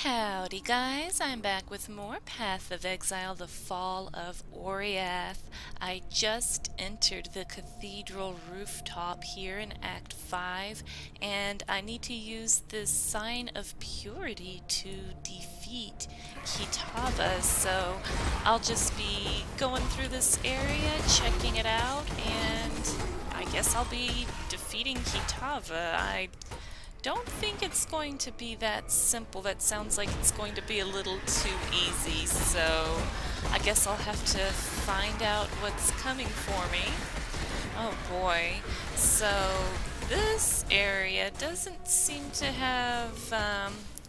Howdy guys, I'm back with more Path of Exile, the Fall of Oriath. I just entered the cathedral rooftop here in Act 5, and I need to use this sign of purity to defeat Kitava, so I'll just be going through this area, checking it out, and I guess I'll be defeating Kitava. I don't think it's going to be that simple. That sounds like it's going to be a little too easy, so I guess I'll have to find out what's coming for me. Oh boy. So this area doesn't seem to have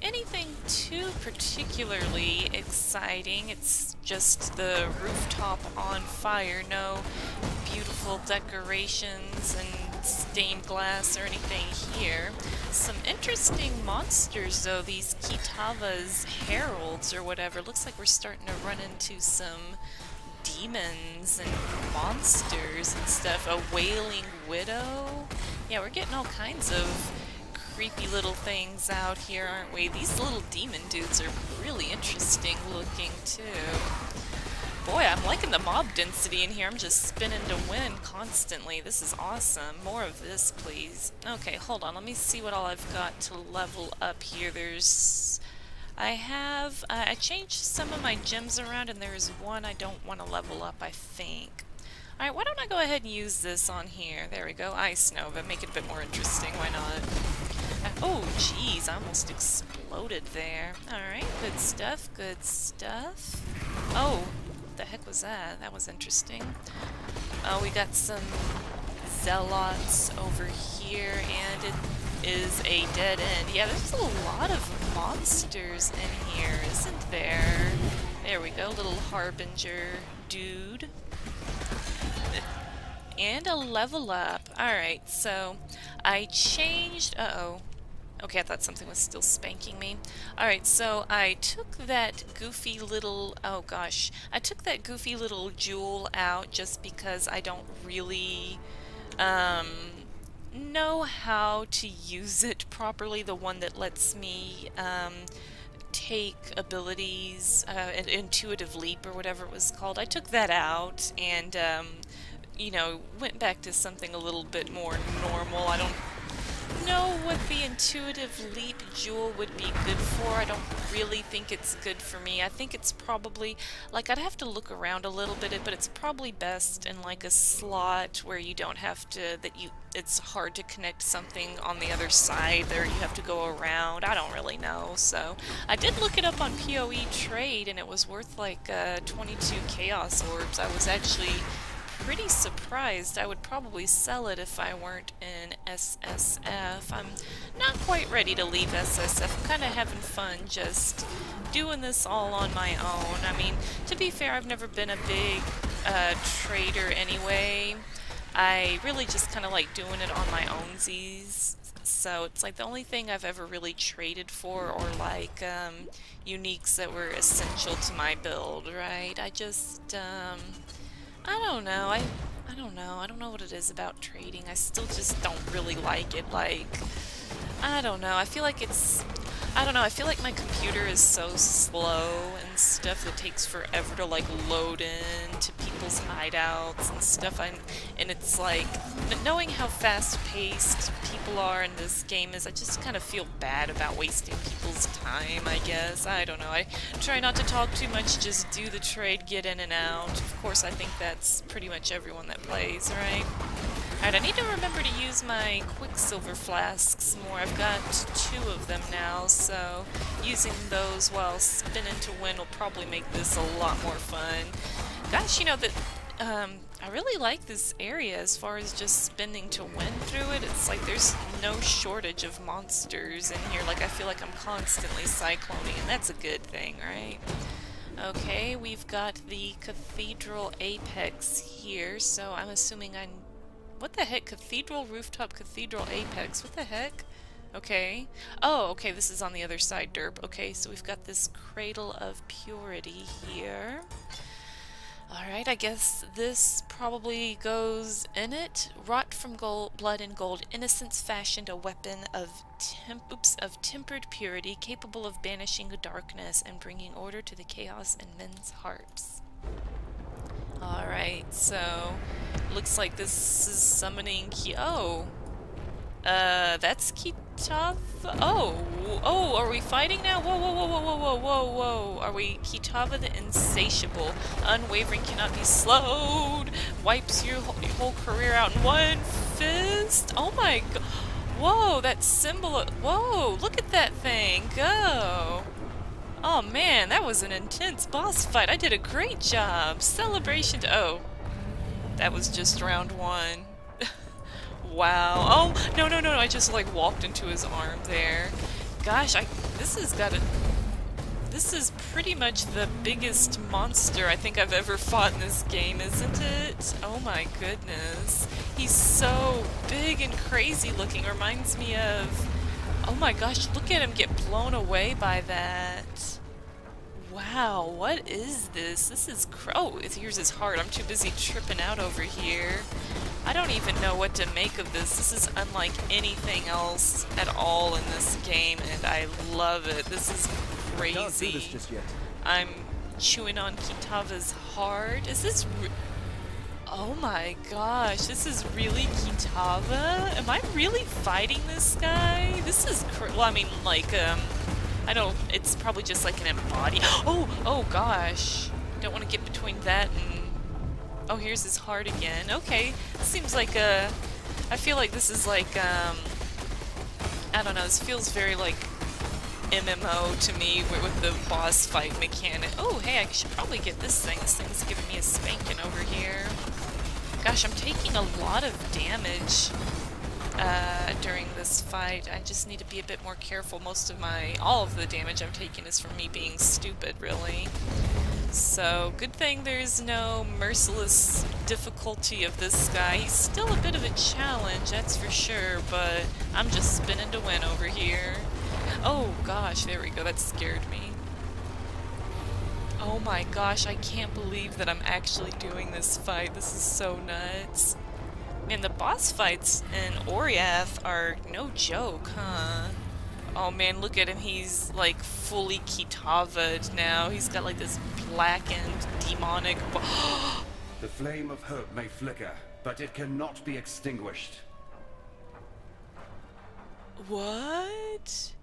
anything too particularly exciting. It's just the rooftop on fire. No beautiful decorations and stained glass or anything here. Some interesting monsters though, these Kitava's heralds or whatever. Looks like we're starting to run into some demons and monsters and stuff. A wailing widow. Yeah, we're getting all kinds of creepy little things out here, aren't we? These little demon dudes are really interesting looking too. Boy, I'm liking the mob density in here. I'm just spinning to win constantly. This is awesome. More of this, please. Okay, hold on. Let me see what all I've got to level up here. I changed some of my gems around, and there's one I don't want to level up, I think. Alright, why don't I go ahead and use this on here? There we go. Ice Nova. Make it a bit more interesting. Why not? Oh, jeez. I almost exploded there. Alright, good stuff. Good stuff. Oh. The heck was that? That was interesting. Oh, we got some zealots over here, and it is a dead end. Yeah, there's a lot of monsters in here, isn't there? There we go, little Harbinger dude. And a level up. Alright, so I changed... Uh-oh. Okay, I thought something was still spanking me. Alright, so I took that goofy little... Oh gosh. I took that goofy little jewel out just because I don't really know how to use it properly. The one that lets me take abilities, intuitive leap or whatever it was called. I took that out and, you know, went back to something a little bit more normal. I don't know what the intuitive leap jewel would be good for. I don't really think it's good for me. I think it's probably, like, I'd have to look around a little bit, but it's probably best in like a slot where you don't have to, it's hard to connect something on the other side there. You have to go around. I don't really know. So I did look it up on PoE Trade, and it was worth like 22 Chaos Orbs. I was actually pretty surprised. I would probably sell it if I weren't in SSF. I'm not quite ready to leave SSF. I'm kind of having fun just doing this all on my own. I mean, to be fair, I've never been a big trader anyway. I really just kind of like doing it on my ownsies. So it's like the only thing I've ever really traded for, or like uniques that were essential to my build, right? I just I don't know. I don't know. I don't know what it is about trading. I still just don't really like it. Like, I don't know. I feel like it's... I don't know. I feel like my computer is so slow and stuff. It takes forever to, like, load in to people's hideouts and stuff. And it's like, knowing how fast-paced people are in this game is, I just kind of feel bad about wasting people's time, I guess. I don't know. I try not to talk too much, just do the trade, get in and out. Of course, I think that's pretty much everyone that plays, right? Alright, I need to remember to use my Quicksilver flasks more. I've got 2 of them now, so using those while spinning to win will probably make this a lot more fun. Gosh, you know, that I really like this area as far as just spinning to win through it. It's like there's no shortage of monsters in here. Like, I feel like I'm constantly cycloning, and that's a good thing, right? Okay, we've got the Cathedral Apex here, so I'm assuming what the heck? Cathedral Rooftop Cathedral Apex. What the heck? Okay. Oh, okay, this is on the other side, derp. Okay, so we've got this Cradle of Purity here. Alright, I guess this probably goes in it. Wrought from gold, blood and gold, innocence fashioned a weapon of tempered purity, capable of banishing darkness and bringing order to the chaos in men's hearts. Alright, so looks like this is summoning that's Kitava? Oh, are we fighting now? Whoa, whoa, whoa, whoa, whoa, whoa, whoa, whoa. Are we Kitava the Insatiable? Unwavering, cannot be slowed. Wipes your whole career out in one fist. Oh my god. Whoa, that symbol. Whoa, look at that thing. Go. Oh man, that was an intense boss fight. I did a great job. Celebration. Oh, that was just round one. Wow. Oh, no, no, no, I just like walked into his arm there. Gosh, this is pretty much the biggest monster I think I've ever fought in this game, isn't it? Oh my goodness. He's so big and crazy looking. Reminds me of... Oh my gosh, look at him get blown away by that. Wow, what is this? This is... Oh, here's his heart. I'm too busy tripping out over here. I don't even know what to make of this. This is unlike anything else at all in this game, and I love it. This is crazy. Can't do this just yet. I'm chewing on Kitava's heart. Is this... Oh my gosh, this is really Kitava? Am I really fighting this guy? This is well, I mean, like, I don't... It's probably just like an embody... Oh gosh. Don't want to get between that and... Oh, here's his heart again. Okay, seems like I feel like this is like, I don't know, this feels very like MMO to me with the boss fight mechanic. Oh, hey, I should probably get this thing. This thing's giving me a spanking over here. Gosh, I'm taking a lot of damage during this fight. I just need to be a bit more careful. All of the damage I'm taking is from me being stupid, really. So, good thing there's no merciless difficulty of this guy. He's still a bit of a challenge, that's for sure, but I'm just spinning to win over here. Oh gosh, there we go, that scared me. Oh my gosh, I can't believe that I'm actually doing this fight. This is so nuts. Man, the boss fights in Oriath are no joke, huh? Oh man, look at him. He's like fully Kitava'd now. He's got like this blackened demonic... The flame of hope may flicker, but it cannot be extinguished. What?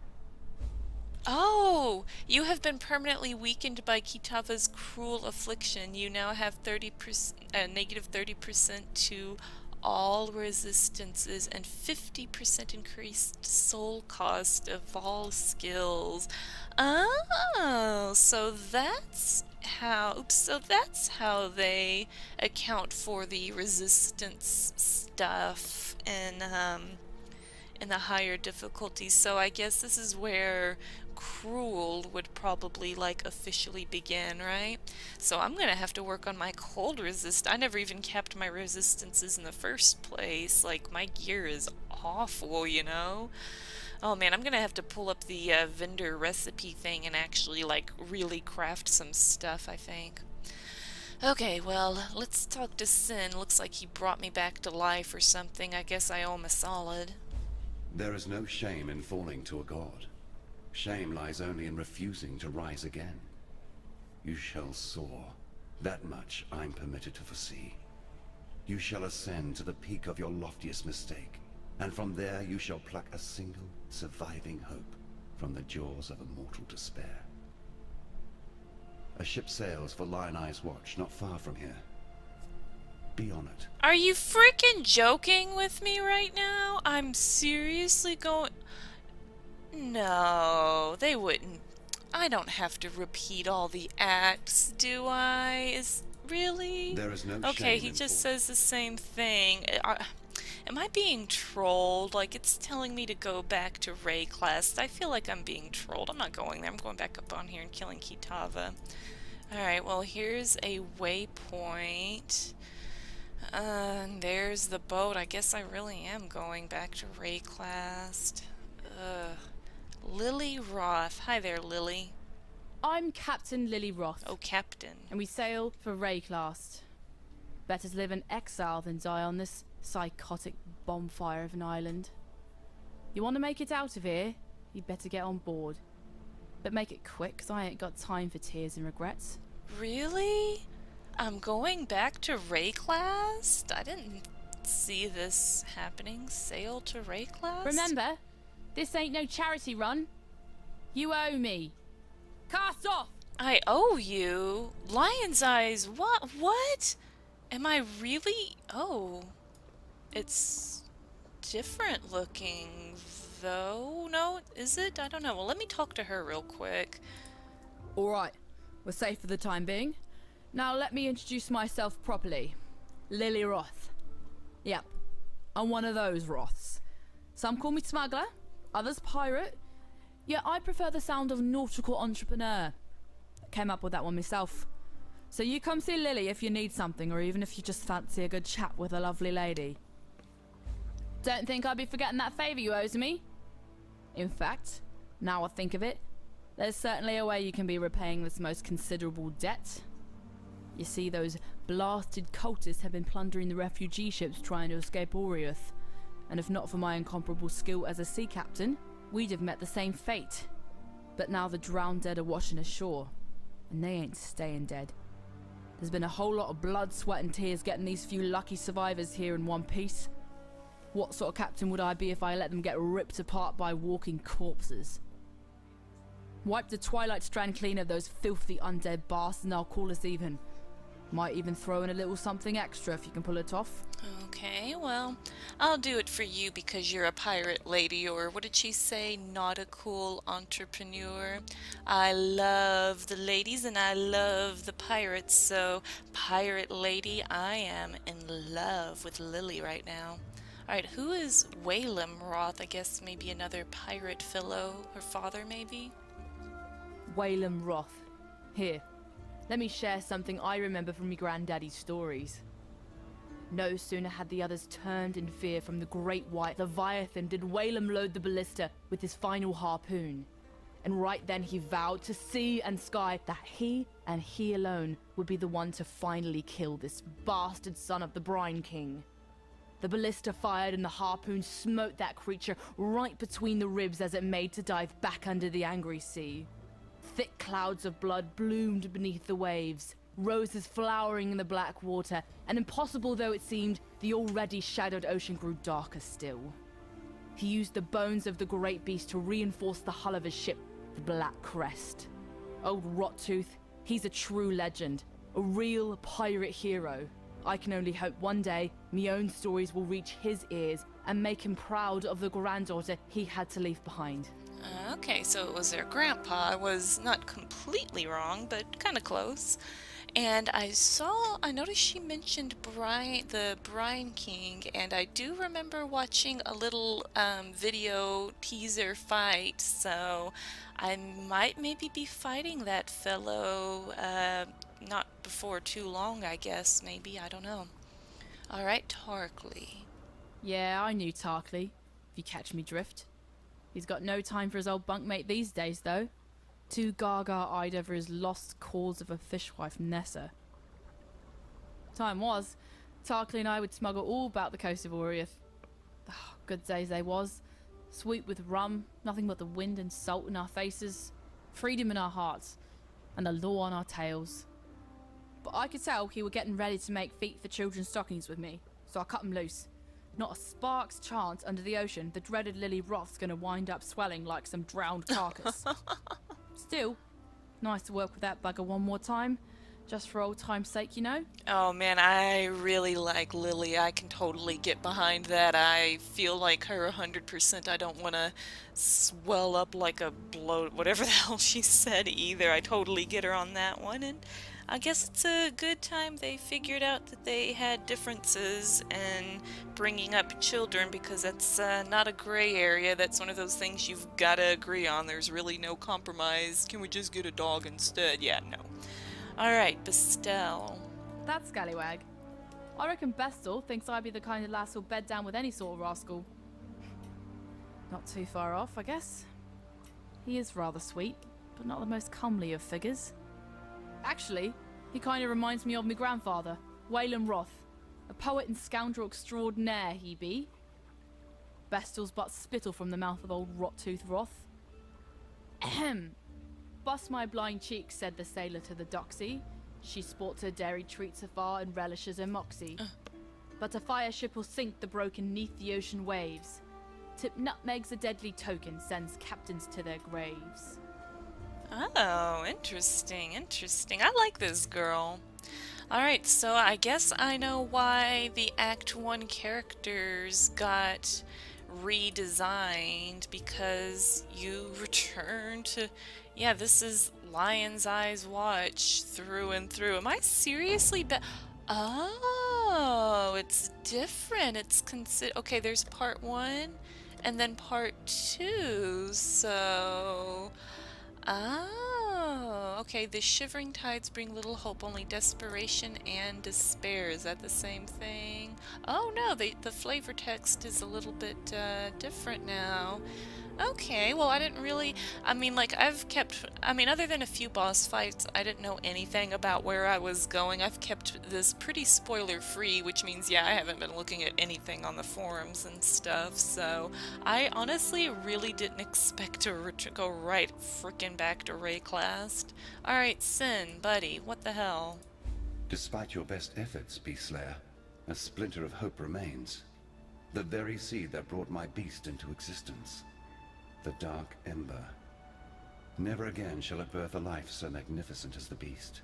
Oh, you have been permanently weakened by Kitava's cruel affliction. You now have negative 30% to all resistances and 50% increased soul cost of all skills. Oh, so that's how they account for the resistance stuff in the higher difficulties. So I guess this is where cruel would probably like officially begin, right? So I'm gonna have to work on my cold resist. I never even kept my resistances in the first place. Like, my gear is awful, you know? Oh man, I'm gonna have to pull up the vendor recipe thing and actually like really craft some stuff, I think. Okay, well, let's talk to Sin. Looks like he brought me back to life or something. I guess I owe him a solid. There is no shame in falling to a god. Shame lies only in refusing to rise again. You shall soar. That much I'm permitted to foresee. You shall ascend to the peak of your loftiest mistake, and from there you shall pluck a single surviving hope from the jaws of immortal despair. A ship sails for Lioneye's watch not far from here. Be on it. Are you freaking joking with me right now? I'm seriously going... No, they wouldn't. I don't have to repeat all the acts, do I? Really? There is no Okay, shame he in just falling. says the same thing. Am I being trolled? Like, it's telling me to go back to Wraeclast. I feel like I'm being trolled. I'm not going there. I'm going back up on here and killing Kitava. Alright, well, here's a waypoint. There's the boat. I guess I really am going back to Wraeclast. Lilly Roth. Hi there, Lilly. I'm Captain Lilly Roth. Oh, Captain. And we sail for Wraeclast. Better to live in exile than die on this psychotic bonfire of an island. You want to make it out of here, you'd better get on board. But make it quick, 'cause I ain't got time for tears and regrets. Really? I'm going back to Wraeclast? I didn't see this happening. Sail to Wraeclast? Remember, this ain't no charity run. You owe me. Cast off! I owe you? Lion's eyes? What? Am I really? Oh. It's different looking, though. No, is it? I don't know. Well, let me talk to her real quick. Alright, we're safe for the time being. Now let me introduce myself properly. Lilly Roth. Yep, I'm one of those Roths. Some call me smuggler, others pirate. Yeah, I prefer the sound of nautical entrepreneur. Came up with that one myself. So you come see Lilly if you need something, or even if you just fancy a good chat with a lovely lady. Don't think I'd be forgetting that favour you owes me. In fact, now I think of it, there's certainly a way you can be repaying this most considerable debt. You see, those blasted cultists have been plundering the refugee ships trying to escape Oriath, and if not for my incomparable skill as a sea captain, we'd have met the same fate. But now the drowned dead are washing ashore, and they ain't staying dead. There's been a whole lot of blood, sweat and tears getting these few lucky survivors here in one piece. What sort of captain would I be if I let them get ripped apart by walking corpses? Wipe the Twilight Strand clean of those filthy undead bastards and I'll call us even. Might even throw in a little something extra if you can pull it off. Okay, well, I'll do it for you because you're a pirate lady, or what did she say? Nautical entrepreneur. I love the ladies and I love the pirates, so pirate lady, I am in love with Lilly right now. Alright, who is Lilly Roth? I guess maybe another pirate fellow, her father maybe? Lilly Roth. Here, let me share something I remember from your granddaddy's stories. No sooner had the others turned in fear from the great white Leviathan did Whalem load the ballista with his final harpoon. And right then he vowed to sea and sky that he and he alone would be the one to finally kill this bastard son of the Brine King. The ballista fired and the harpoon smote that creature right between the ribs as it made to dive back under the angry sea. Thick clouds of blood bloomed beneath the waves, roses flowering in the black water, and impossible though it seemed, the already shadowed ocean grew darker still. He used the bones of the great beast to reinforce the hull of his ship, the Black Crest. Old Rottooth, he's a true legend, a real pirate hero. I can only hope one day my own stories will reach his ears and make him proud of the granddaughter he had to leave behind. Okay, so it was their grandpa. I was not completely wrong, but kind of close. And I noticed she mentioned the Brine King, and I do remember watching a little video teaser fight, so I might maybe be fighting that fellow not before too long, I guess, maybe, I don't know. Alright, Tarkley. Yeah, I knew Tarkley, if you catch me drift. He's got no time for his old bunkmate these days, though. Too gaga-eyed over his lost cause of a fishwife, Nessa. Time was, Tarkley and I would smuggle all about the coast of Oriath. Oh, good days they was. Sweet with rum, nothing but the wind and salt in our faces, freedom in our hearts, and the law on our tails. But I could tell he were getting ready to make feet for children's stockings with me, so I cut him loose. Not a spark's chance under the ocean the dreaded Lilly Roth's gonna wind up swelling like some drowned carcass. Still, nice to work with that bugger one more time, just for old time's sake, you know? Oh man, I really like Lilly. I can totally get behind that. I feel like her 100%. I don't want to swell up like a bloat, whatever the hell she said either. I totally get her on that one, and I guess it's a good time they figured out that they had differences in bringing up children, because that's not a gray area. That's one of those things you've got to agree on. There's really no compromise. Can we just get a dog instead? Yeah, no. Alright, Bestel. That scallywag. I reckon Bestel thinks I'd be the kind of lass who'll bed down with any sort of rascal. Not too far off, I guess. He is rather sweet. but not the most comely of figures. Actually, he kind of reminds me of my grandfather, Lilly Roth, a poet and scoundrel extraordinaire he be. Bestials but spittle from the mouth of old Rot-Tooth Roth. Ahem. Bust my blind cheek, said the sailor to the doxy. She sports her dairy treats afar and relishes her moxie. But a fire ship will sink the broken neath the ocean waves. Tip nutmegs a deadly token, sends captains to their graves. Oh, interesting, interesting. I like this girl. Alright, so I guess I know why the Act 1 characters got redesigned, because you return to... Yeah, this is Lion's Eye's Watch through and through. Am I seriously Oh, it's different. It's okay, there's part 1 and then part 2, so... Oh, okay, the shivering tides bring little hope, only desperation and despair. Is that the same thing? Oh no, the flavor text is a little bit different now. Okay, well I didn't really, other than a few boss fights, I didn't know anything about where I was going. I've kept this pretty spoiler free, which means, yeah, I haven't been looking at anything on the forums and stuff, so I honestly really didn't expect to go right frickin' back to Wraeclast. Alright, Sin, buddy, what the hell? Despite your best efforts, Beast Slayer, a splinter of hope remains. The very seed that brought my beast into existence. The Dark Ember. Never again shall it birth a life so magnificent as the beast.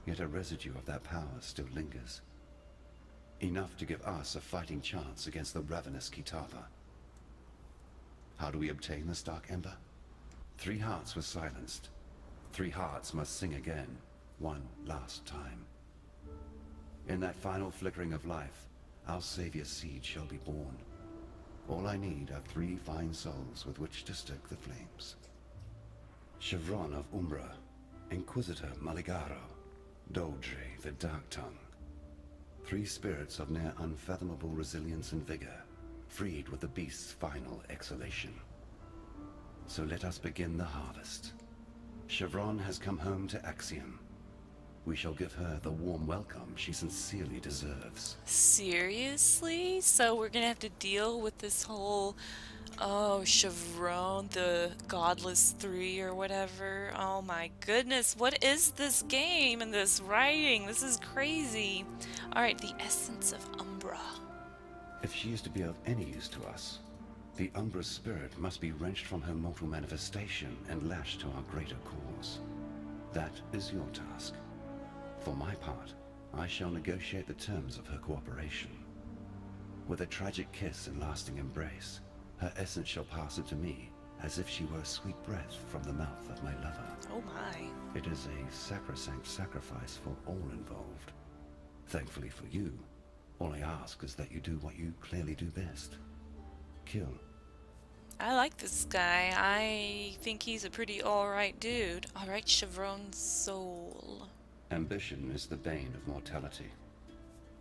Yet a residue of that power still lingers. Enough to give us a fighting chance against the ravenous Kitava. How do we obtain this Dark Ember? 3 hearts were silenced. 3 hearts must sing again, one last time. In that final flickering of life, our Savior's seed shall be born. All I need are 3 fine souls with which to stoke the flames. Chevron of Umbra, Inquisitor Maligaro, Doldre the Dark Tongue. 3 spirits of near unfathomable resilience and vigor, freed with the beast's final exhalation. So let us begin the harvest. Chevron has come home to Axiom. We shall give her the warm welcome she sincerely deserves. Seriously? So we're gonna have to deal with this whole, Chevron, the Godless 3 or whatever. Oh my goodness, what is this game and this writing? This is crazy. Alright, the essence of Umbra. If she is to be of any use to us, the Umbra's spirit must be wrenched from her mortal manifestation and lashed to our greater cause. That is your task. For my part, I shall negotiate the terms of her cooperation. With a tragic kiss and lasting embrace, her essence shall pass into me, as if she were a sweet breath from the mouth of my lover. Oh my. It is a sacrosanct sacrifice for all involved. Thankfully for you, all I ask is that you do what you clearly do best. Kill. I like this guy. I think he's a pretty alright dude. Alright, Chevron's soul. Ambition is the bane of mortality.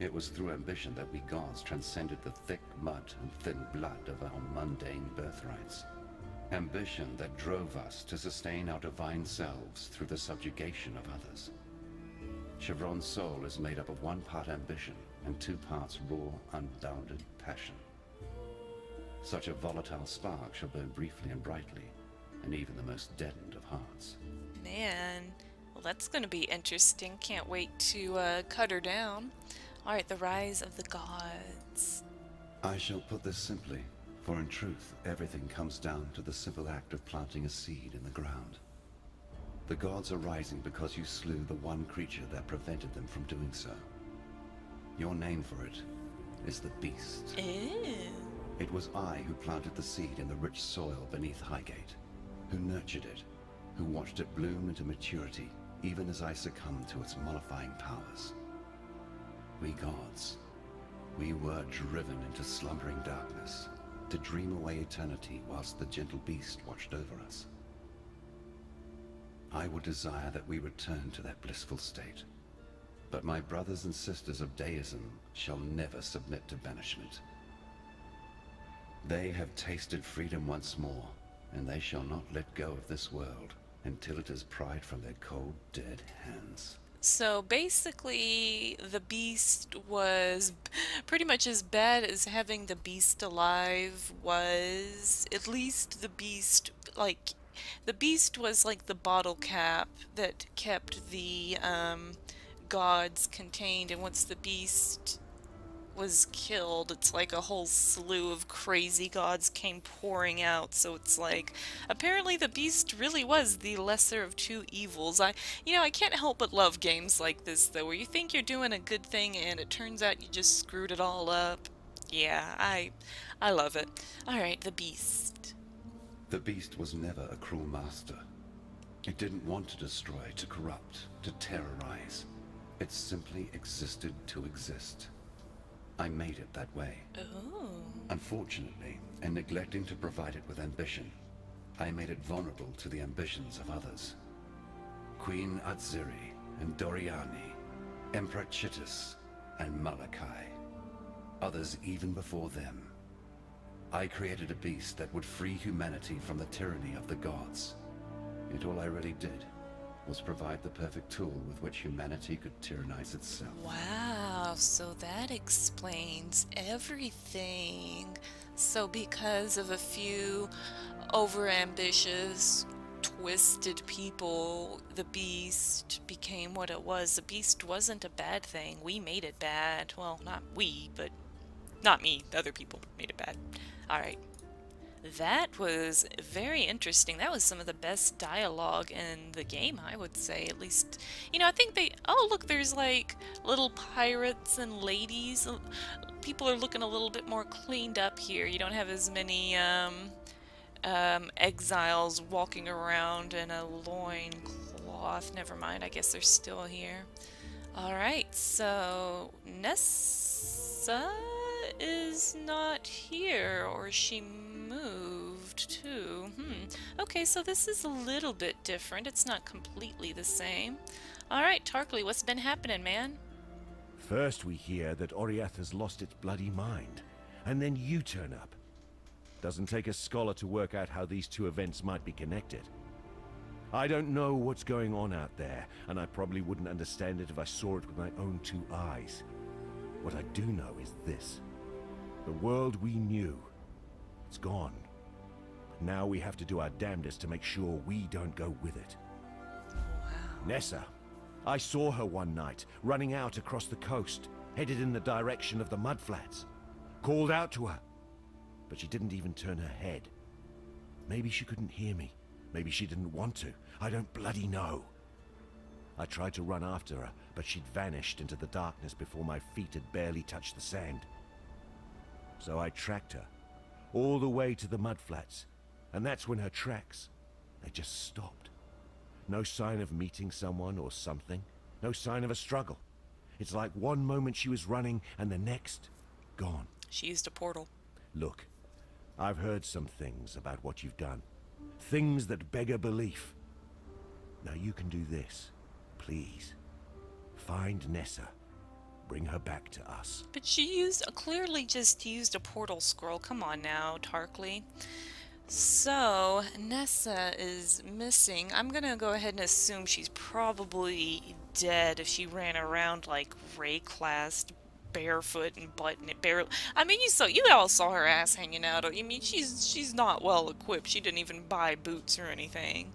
It was through ambition that we gods transcended the thick mud and thin blood of our mundane birthrights. Ambition that drove us to sustain our divine selves through the subjugation of others. Chevron's soul is made up of 1 part ambition and 2 parts raw, unbounded passion. Such a volatile spark shall burn briefly and brightly, and even the most deadened of hearts. Man, well that's gonna be interesting. Can't wait to cut her down. Alright, the rise of the gods. I shall put this simply, for in truth, everything comes down to the simple act of planting a seed in the ground. The gods are rising because you slew the one creature that prevented them from doing so. Your name for it is the Beast. Ew. It was I who planted the seed in the rich soil beneath Highgate, who nurtured it, who watched it bloom into maturity, even as I succumbed to its mollifying powers. We gods, we were driven into slumbering darkness, to dream away eternity whilst the gentle beast watched over us. I would desire that we return to that blissful state, but my brothers and sisters of deism shall never submit to banishment. They have tasted freedom once more, and they shall not let go of this world until it is pried from their cold, dead hands. So basically, the beast was pretty much as bad as having the beast alive was. At least the beast was like the bottle cap that kept the gods contained, and once the beast was killed, it's like a whole slew of crazy gods came pouring out. So it's like, apparently the beast really was the lesser of two evils. I can't help but love games like this though, where you think you're doing a good thing and it turns out you just screwed it all up. Yeah, I love it. Alright, the beast. The beast was never a cruel master. It didn't want to destroy, to corrupt, to terrorize. It simply existed to exist. I made it that way. Oh. Unfortunately, in neglecting to provide it with ambition, I made it vulnerable to the ambitions of others. Queen Atziri and Doriani, Emperor Chittis and Malachi. Others even before them. I created a beast that would free humanity from the tyranny of the gods. Yet all I really did was provide the perfect tool with which humanity could tyrannize itself. Wow, so that explains everything. So because of a few overambitious, twisted people, the beast became what it was. The beast wasn't a bad thing. We made it bad. Well, not we, but not me. The other people made it bad. Alright. That was very interesting. That was some of the best dialogue in the game, I would say. At least, I think oh, look, there's like little pirates and ladies. People are looking a little bit more cleaned up here. You don't have as many exiles walking around in a loincloth. Never mind, I guess they're still here. Alright, so Nessa is not here, or she moved too. Okay, so this is a little bit different. It's not completely the same. Alright, Tarkley, what's been happening, man? First we hear that Oriath has lost its bloody mind, and then you turn up. Doesn't take a scholar to work out how these two events might be connected. I don't know what's going on out there, and I probably wouldn't understand it if I saw it with my own two eyes. What I do know is this. The world we knew, it's gone. Now we have to do our damnedest to make sure we don't go with it. Wow. Nessa, I saw her one night, running out across the coast, headed in the direction of the mudflats. Called out to her, but she didn't even turn her head. Maybe she couldn't hear me. Maybe she didn't want to. I don't bloody know. I tried to run after her, but she'd vanished into the darkness before my feet had barely touched the sand. So I tracked her, all the way to the mudflats, and that's when her tracks, they just stopped. No sign of meeting someone or something, no sign of a struggle. It's like one moment she was running, and the next, gone. She used a portal. Look, I've heard some things about what you've done. Things that beg a belief. Now you can do this, please. Find Nessa. Bring her back to us. But she clearly just used a portal scroll. Come on now, Tarkley. So, Nessa is missing. I'm gonna go ahead and assume she's probably dead if she ran around like Wraeclast, barefoot and button it barely. I mean, you all saw her ass hanging out. I mean, she's not well equipped. She didn't even buy boots or anything.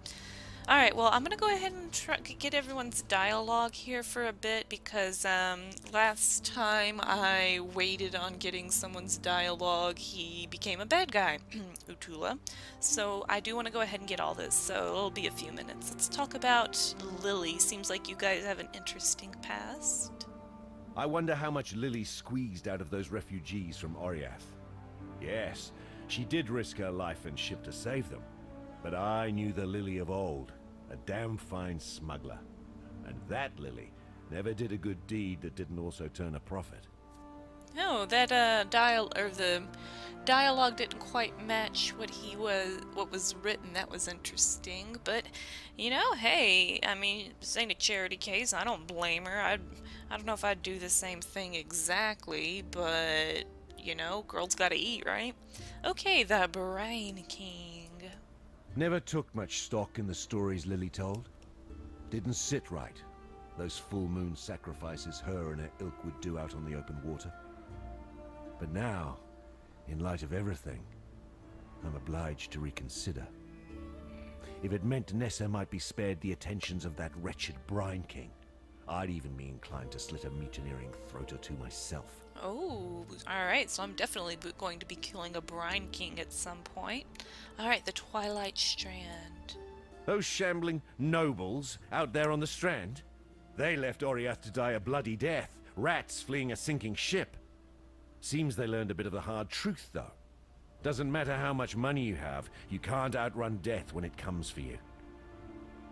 Alright, well, I'm gonna go ahead and try get everyone's dialogue here for a bit, because last time I waited on getting someone's dialogue, he became a bad guy, Utula. So I do want to go ahead and get all this, so it'll be a few minutes. Let's talk about Lilly. Seems like you guys have an interesting past. I wonder how much Lilly squeezed out of those refugees from Oriath. Yes, she did risk her life and ship to save them. But I knew the Lilly of old, a damn fine smuggler. And that Lilly never did a good deed that didn't also turn a profit. No, that the dialogue didn't quite match what was written. That was interesting, but hey, I mean, this ain't a charity case. I don't blame her. I don't know if I'd do the same thing exactly, but girls gotta eat, right? Okay, the Brain King. Never took much stock in the stories Lilly told. Didn't sit right. Those full moon sacrifices her and her ilk would do out on the open water. But now, in light of everything, I'm obliged to reconsider. If it meant Nessa might be spared the attentions of that wretched Brine King, I'd even be inclined to slit a mutineering throat or two myself. Oh, alright, so I'm definitely going to be killing a Brine King at some point. Alright, the Twilight Strand. Those shambling nobles out there on the strand, they left Oriath to die a bloody death, rats fleeing a sinking ship. Seems they learned a bit of the hard truth, though. Doesn't matter how much money you have, you can't outrun death when it comes for you.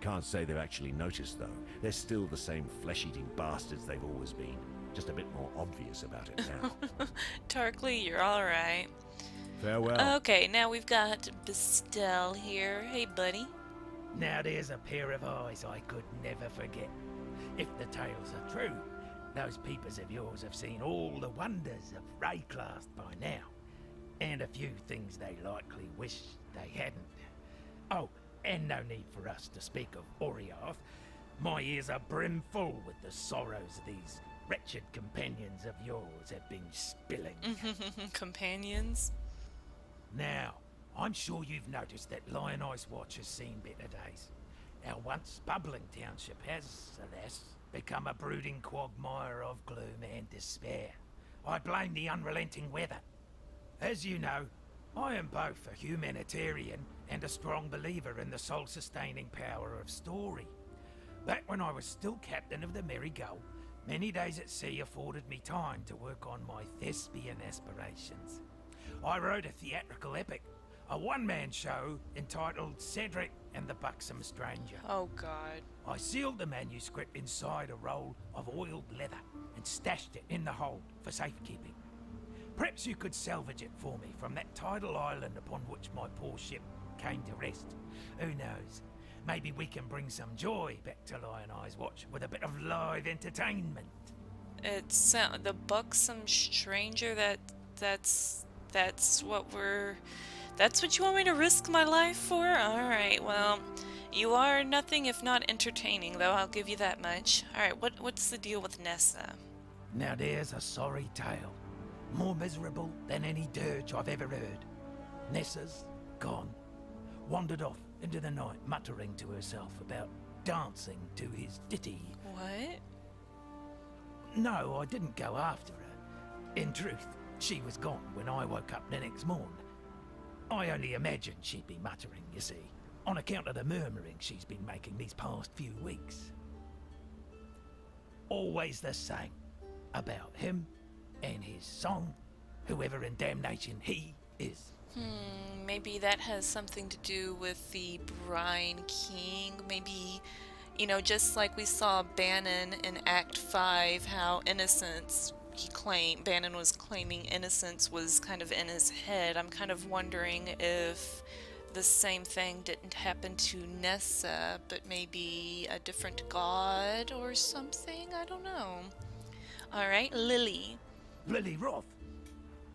Can't say they've actually noticed, though. They're still the same flesh-eating bastards they've always been. Just a bit more obvious about it now. Tarkley, you're alright. Farewell. Okay, now we've got Bestel here. Hey, buddy. Now there's a pair of eyes I could never forget. If the tales are true, those peepers of yours have seen all the wonders of Wraeclast by now. And a few things they likely wish they hadn't. Oh, and no need for us to speak of Oriath. My ears are brimful with the sorrows these wretched companions of yours have been spilling. Companions? Now, I'm sure you've noticed that Lioneye's watch has seen better days. Our once bubbling township has, alas, become a brooding quagmire of gloom and despair. I blame the unrelenting weather. As you know, I am both a humanitarian and a strong believer in the soul-sustaining power of story. Back when I was still captain of the Merry Gull, many days at sea afforded me time to work on my thespian aspirations. I wrote a theatrical epic, a one-man show entitled Cedric and the Buxom Stranger. Oh, God. I sealed the manuscript inside a roll of oiled leather and stashed it in the hold for safekeeping. Perhaps you could salvage it for me from that tidal island upon which my poor ship came to rest. Who knows? Maybe we can bring some joy back to Lioneye's watch with a bit of live entertainment. It's the buxom stranger. That's what we're. That's what you want me to risk my life for? Alright, well, you are nothing if not entertaining, though, I'll give you that much. Alright, what's the deal with Nessa? Now there's a sorry tale. More miserable than any dirge I've ever heard. Nessa's gone. Wandered off into the night, muttering to herself about dancing to his ditty. What? No, I didn't go after her. In truth, she was gone when I woke up the next morn. I only imagined she'd be muttering, you see, on account of the murmuring she's been making these past few weeks. Always the same, about him and his song, whoever in damnation he is. Maybe that has something to do with the Brine King. Maybe, you know, just like we saw Bannon in Act 5, how innocence, Bannon was claiming innocence was kind of in his head. I'm kind of wondering if the same thing didn't happen to Nessa, but maybe a different god or something? I don't know. Alright, Lilly. Lilly Roth,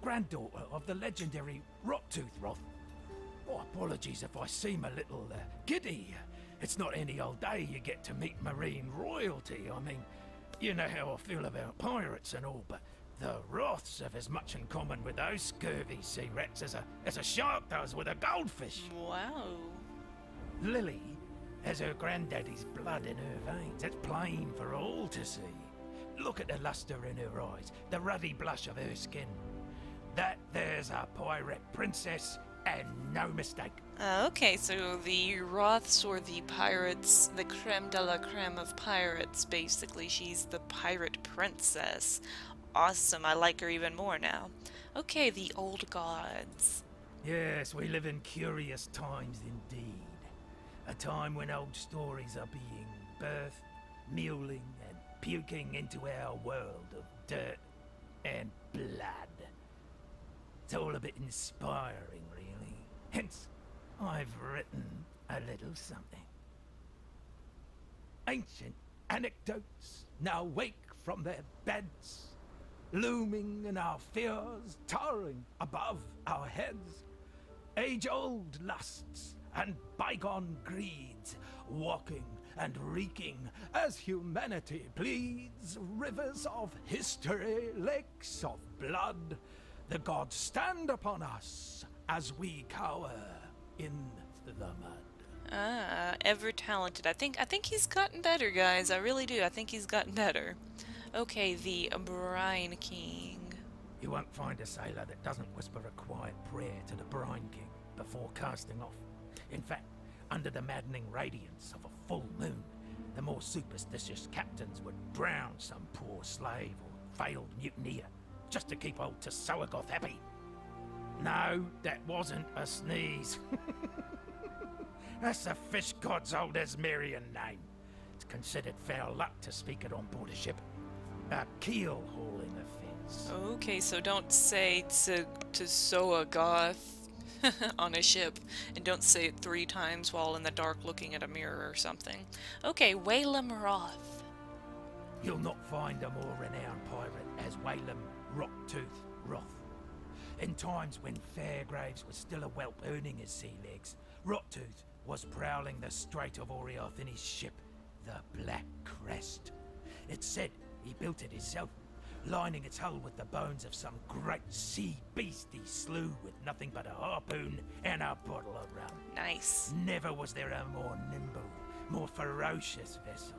granddaughter of the legendary Rottooth Roth. Oh, apologies if I seem a little giddy. It's not any old day you get to meet marine royalty. I mean, you know how I feel about pirates and all, but the Roths have as much in common with those scurvy sea rats as a shark does with a goldfish. Wow. Lilly has her granddaddy's blood in her veins. It's plain for all to see. Look at the luster in her eyes, the ruddy blush of her skin. That there's a pirate princess, and no mistake. Okay, so the Roths or the pirates, the creme de la creme of pirates, basically. She's the pirate princess. Awesome, I like her even more now. Okay, the old gods. Yes, we live in curious times indeed. A time when old stories are being birthed, mewling, and puking into our world of dirt and blood. It's all a bit inspiring, really. Hence, I've written a little something. Ancient anecdotes now wake from their beds, looming in our fears, towering above our heads. Age-old lusts and bygone greeds, walking and reeking as humanity bleeds. Rivers of history, lakes of blood, the gods stand upon us as we cower in the mud. Ah, ever talented. I think he's gotten better, guys. I really do. I think he's gotten better. Okay, the Brine King. You won't find a sailor that doesn't whisper a quiet prayer to the Brine King before casting off. In fact, under the maddening radiance of a full moon, the more superstitious captains would drown some poor slave or failed mutineer just to keep old Tsoagoth happy. No, that wasn't a sneeze. That's the fish god's old Asmerian name. It's considered foul luck to speak it on board a ship. A keel-hauling offense. Okay, so don't say Tsoagoth on a ship, and don't say it 3 times while in the dark looking at a mirror or something. Okay, Lilly Roth. You'll not find a more renowned pirate as Whalem Rocktooth Roth. In times when Fairgraves was still a whelp earning his sea legs, Rocktooth was prowling the Strait of Oriath in his ship, the Black Crest. It's said he built it himself, lining its hull with the bones of some great sea beast he slew with nothing but a harpoon and a bottle of rum. Nice. Never was there a more nimble, more ferocious vessel.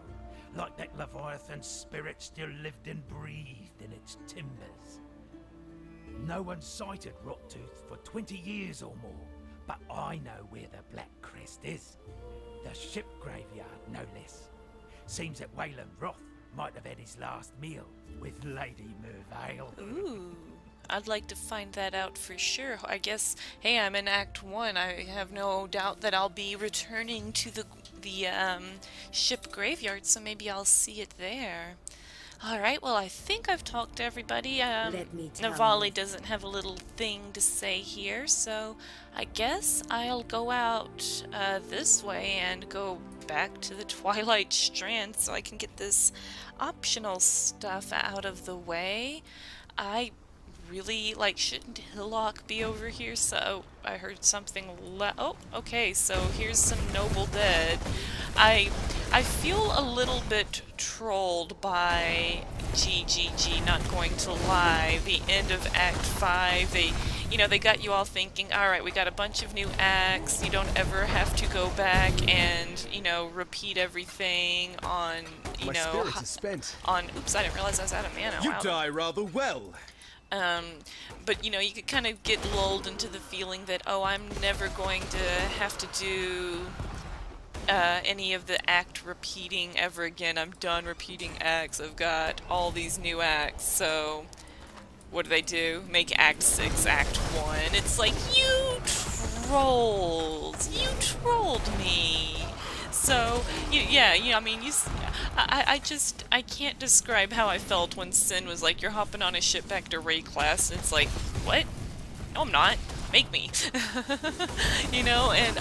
Like that Leviathan's spirit still lived and breathed in its timbers. No one sighted Rocktooth for 20 years or more, but I know where the Black Crest is. The ship graveyard, no less. Seems that Whalem Roth might have had his last meal with Lady Mervale. Ooh, I'd like to find that out for sure. I guess, hey, I'm in Act 1. I have no doubt that I'll be returning to the ship graveyard, so maybe I'll see it there. Alright, well, I think I've talked to everybody. Navali doesn't have a little thing to say here, so I guess I'll go out this way and go back to the Twilight Strand so I can get this optional stuff out of the way. I really, shouldn't Hillock be over here? So I heard something oh, okay, so here's some Noble Dead. I feel a little bit trolled by GGG, not going to lie. The end of Act 5, they got you all thinking, alright, we got a bunch of new acts, you don't ever have to go back and, repeat everything on, My spirit is spent. Oops, I didn't realize I was out of mana. You Wow. die rather well. But you could kind of get lulled into the feeling that, oh, I'm never going to have to do any of the act repeating ever again. I'm done repeating acts. I've got all these new acts. So what do? Make Act 6 Act 1. It's like, you trolls! You trolled me! So, I can't describe how I felt when Sin was like, you're hopping on a ship back to Wraeclast, and it's like, what? No, I'm not. Make me. And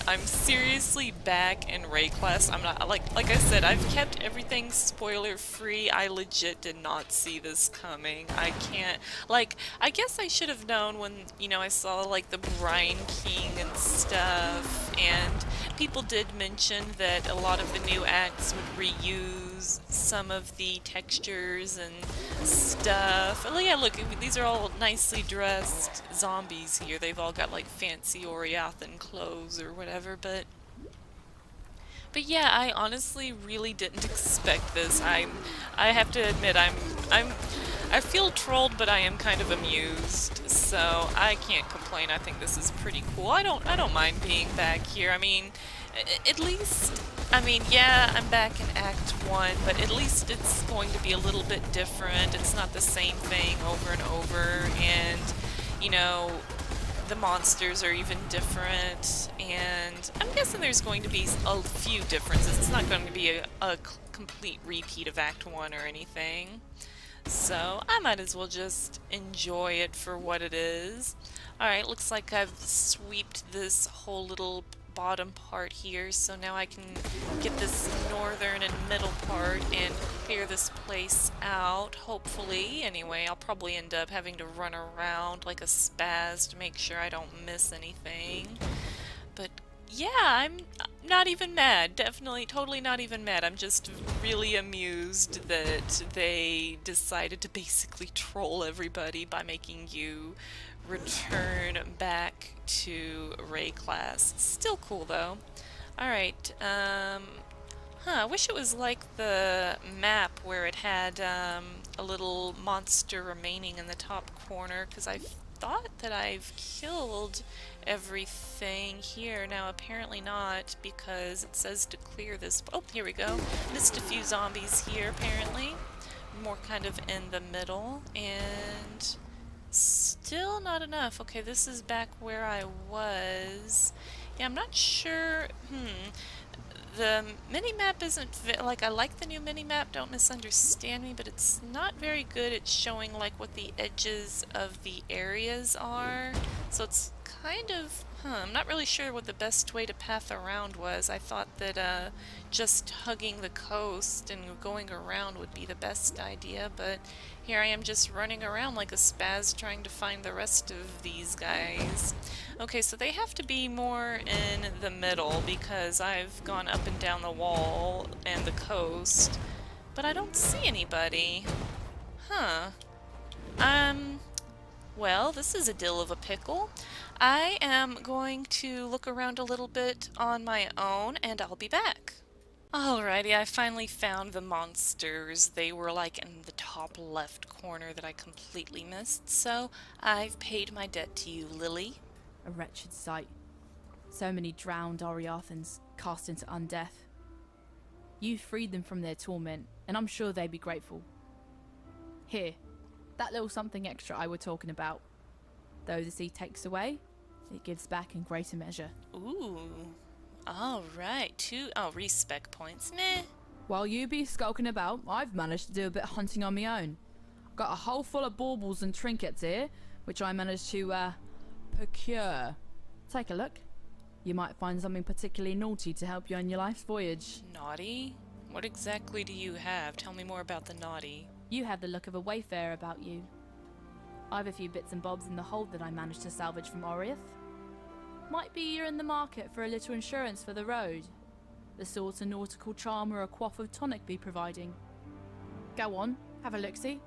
I'm seriously back in Wraeclast. I'm not, like I said, I've kept everything spoiler free. I legit did not see this coming. I can't, I guess I should have known when, I saw, the Brine King and stuff, and people did mention that a lot of the new acts would reuse some of the textures and stuff. Oh yeah, look, these are all nicely dressed zombies here. They've all got fancy Oriathan clothes or whatever, but yeah, I honestly really didn't expect this. I have to admit, I feel trolled, but I am kind of amused, so I can't complain. I think this is pretty cool. I don't mind being back here. I mean, at least, yeah, I'm back in Act 1, but at least it's going to be a little bit different. It's not the same thing over and over, and, the monsters are even different, and I'm guessing there's going to be a few differences. It's not going to be a complete repeat of Act 1 or anything. So I might as well just enjoy it for what it is. Alright, looks like I've sweeped this whole little bottom part here, so now I can get this northern and middle part and clear this place out, hopefully. Anyway, I'll probably end up having to run around like a spaz to make sure I don't miss anything. But Yeah, I'm not even mad. Definitely, totally not even mad. I'm just really amused that they decided to basically troll everybody by making you return back to Wraeclast. Still cool though. Alright, I wish it was like the map where it had a little monster remaining in the top corner, because I thought that I've killed everything here. Now apparently not, because it says to clear this. Oh, here we go. Missed a few zombies here apparently. More kind of in the middle, and still not enough. Okay, this is back where I was. Yeah, I'm not sure. The mini-map isn't, like, I like the new mini-map, don't misunderstand me, but it's not very good at showing, like, what the edges of the areas are. So it's kind of, I'm not really sure what the best way to path around was. I thought that, just hugging the coast and going around would be the best idea, but here I am just running around like a spaz trying to find the rest of these guys. Okay, so they have to be more in the middle, because I've gone up and down the wall and the coast, but I don't see anybody. Huh. Well, this is a dill of a pickle. I am going to look around a little bit on my own, and I'll be back. Alrighty, I finally found the monsters. They were like in the top left corner that I completely missed, so I've paid my debt to you, Lilly. A wretched sight. So many drowned Oriathans cast into undeath. You freed them from their torment, and I'm sure they'd be grateful. Here, that little something extra I were talking about. Though the sea takes away, it gives back in greater measure. Ooh. Alright, respec points. Meh. While you be skulking about, I've managed to do a bit of hunting on my own. Got a hole full of baubles and trinkets here, which I managed to, procure. Take a look. You might find something particularly naughty to help you on your life's voyage. Naughty? What exactly do you have? Tell me more about the naughty. You have the look of a wayfarer about you. I've a few bits and bobs in the hold that I managed to salvage from Oriath. Might be you're in the market for a little insurance for the road. The sort of nautical charm or a quaff of tonic be providing. Go on, have a look-see.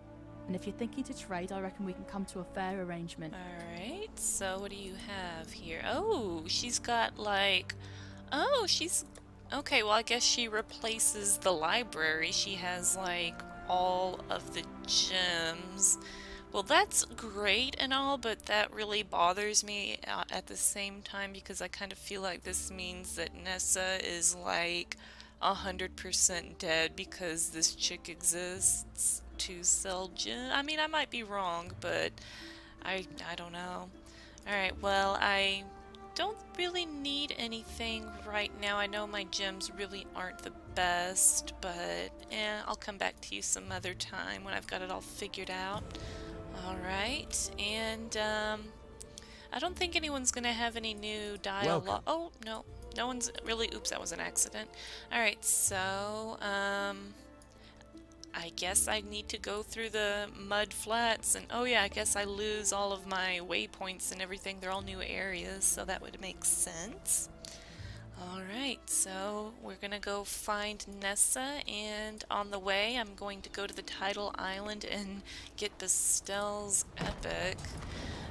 And if you're thinking to trade, I reckon we can come to a fair arrangement. Alright, so what do you have here? Oh, she's got like... Oh, she's... Okay, well I guess she replaces the library. She has like all of the gems. Well, that's great and all, but that really bothers me at the same time, because I kind of feel like this means that Nessa is like 100% dead because this chick exists to sell gems. I mean, I might be wrong, but I don't know. Alright, well, I don't really need anything right now. I know my gems really aren't the best, but I'll come back to you some other time when I've got it all figured out. Alright, and I don't think anyone's gonna have any new dialogue. Oh, no. No one's really... Oops, that was an accident. Alright, so, I guess I need to go through the mud flats, and oh yeah, I guess I lose all of my waypoints and everything. They're all new areas, so that would make sense. Alright, so we're gonna go find Nessa, and on the way I'm going to go to the Tidal Island and get Bestel's Epic.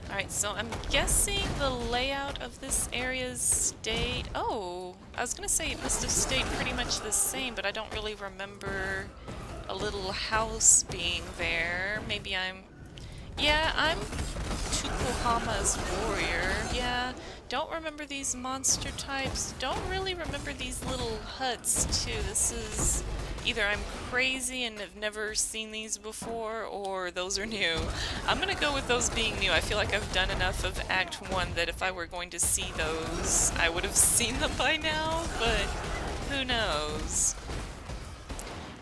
Alright, so I'm guessing the layout of this area stayed... Oh, I was gonna say it must have stayed pretty much the same, but I don't really remember a little house being there. Maybe I'm... Yeah, I'm Tukohama's warrior. Yeah, don't remember these monster types. Don't really remember these little huts, too. This is... Either I'm crazy and have never seen these before, or those are new. I'm gonna go with those being new. I feel like I've done enough of Act 1 that if I were going to see those, I would have seen them by now, but who knows?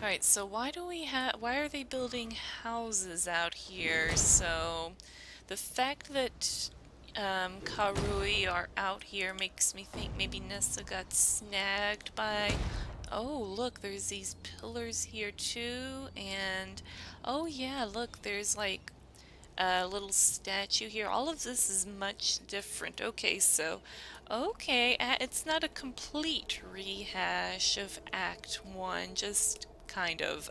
Alright, so why are they building houses out here? So, the fact that Karui are out here makes me think maybe Nessa got snagged by... Oh, look, there's these pillars here too, and oh yeah, look, there's like little statue here. All of this is much different. Okay, so, it's not a complete rehash of Act 1, just kind of.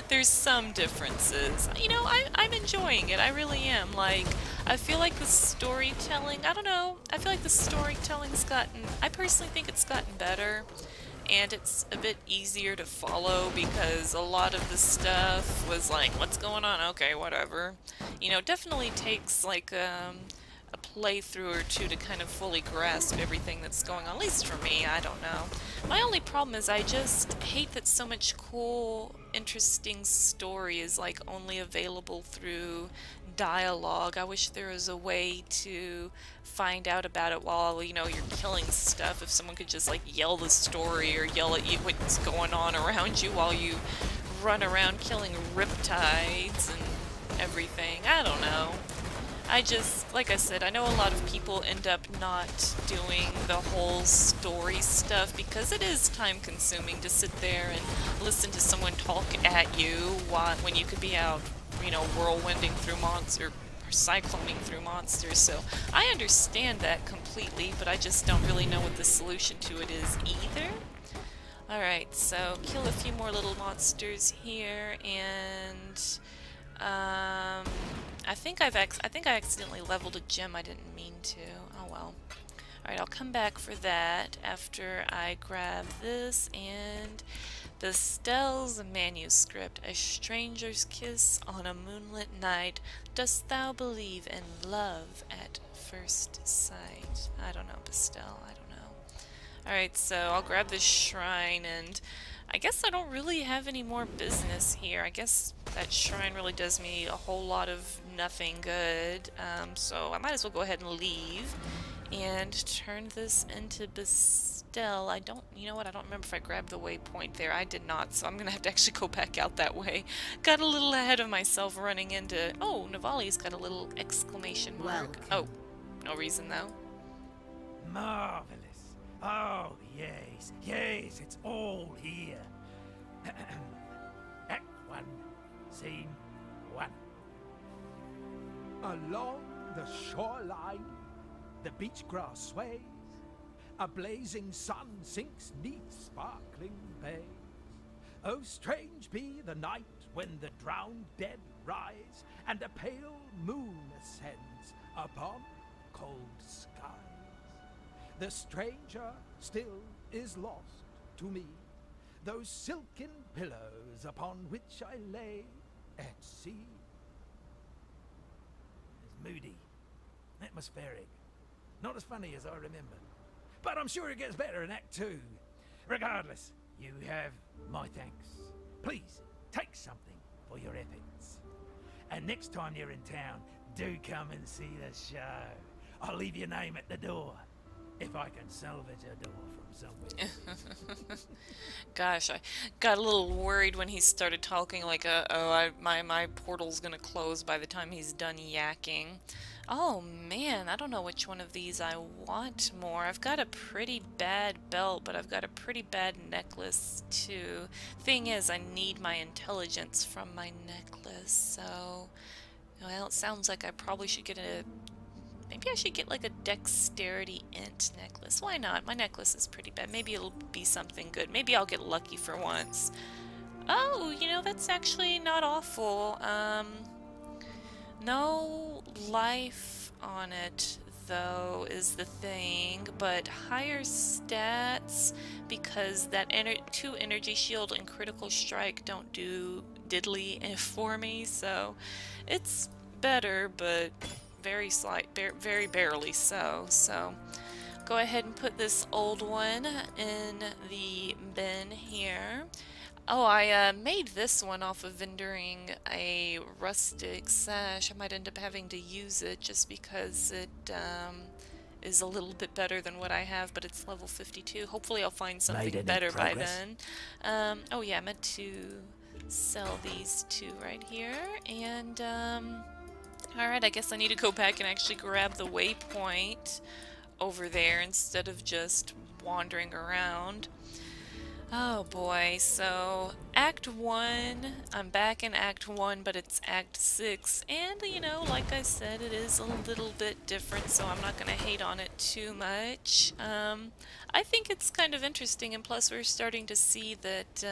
There's some differences. You know, I'm enjoying it. I really am. Like, I feel like the storytelling, I don't know, I feel like the storytelling's gotten, I personally think it's gotten better. And it's a bit easier to follow because a lot of the stuff was like, what's going on? Okay, whatever. You know, definitely takes like a playthrough or two to kind of fully grasp everything that's going on, at least for me, I don't know. My only problem is I just hate that so much cool, interesting story is like only available through dialogue. I wish there was a way to find out about it while, you know, you're killing stuff. If someone could just like yell the story or yell at you what's going on around you while you run around killing riptides and everything. I don't know. I just, like I said, I know a lot of people end up not doing the whole story stuff because it is time consuming to sit there and listen to someone talk at you when you could be out, you know, whirlwinding through monsters or cycloning through monsters. So I understand that completely, but I just don't really know what the solution to it is either. Alright, so kill a few more little monsters here, and I think I accidentally leveled a gem I didn't mean to. Oh well. Alright, I'll come back for that after I grab this and Bestell's manuscript. A stranger's kiss on a moonlit night. Dost thou believe in love at first sight? I don't know, Bestell. I don't know. Alright, so I'll grab this shrine, and I guess I don't really have any more business here. I guess that shrine really does me a whole lot of nothing good. So I might as well go ahead and leave and turn this into Bestell. You know what, I don't remember if I grabbed the waypoint there. I did not, so I'm gonna have to actually go back out that way. Got a little ahead of myself running into, oh, Navali's got a little exclamation mark. Oh, no reason though. Marvelous. Oh, yes, yes, it's all here. Act 1, Scene 1. Along the shoreline, the beach grass sways. A blazing sun sinks 'neath sparkling bays. Oh, strange be the night when the drowned dead rise, and a pale moon ascends upon cold skies. The stranger still is lost to me, those silken pillows upon which I lay at sea. It's moody, atmospheric, not as funny as I remember. But I'm sure it gets better in Act 2. Regardless, you have my thanks. Please, take something for your efforts. And next time you're in town, do come and see the show. I'll leave your name at the door, if I can salvage a door from somewhere. Gosh, I got a little worried when he started talking like, my portal's gonna close by the time he's done yakking. Oh man, I don't know which one of these I want more. I've got a pretty bad belt, but I've got a pretty bad necklace too. Thing is, I need my intelligence from my necklace, so... Well, it sounds like I probably should get maybe I should get like a dexterity int necklace. Why not? My necklace is pretty bad. Maybe it'll be something good. Maybe I'll get lucky for once. Oh, you know, that's actually not awful. No life on it, though, is the thing, but higher stats because that 2 energy shield and critical strike don't do diddly for me, so it's better, but very very barely so. So go ahead and put this old one in the bin here. Oh, I made this one off of vendoring a rustic sash. I might end up having to use it just because it is a little bit better than what I have, but it's level 52. Hopefully I'll find something better by then. Oh yeah, I meant to sell these 2 right here. And alright, I guess I need to go back and actually grab the waypoint over there instead of just wandering around. Oh boy, so Act 1, I'm back in Act 1, but it's Act 6, and you know, like I said, it is a little bit different, so I'm not gonna hate on it too much. I think it's kind of interesting, and plus we're starting to see that,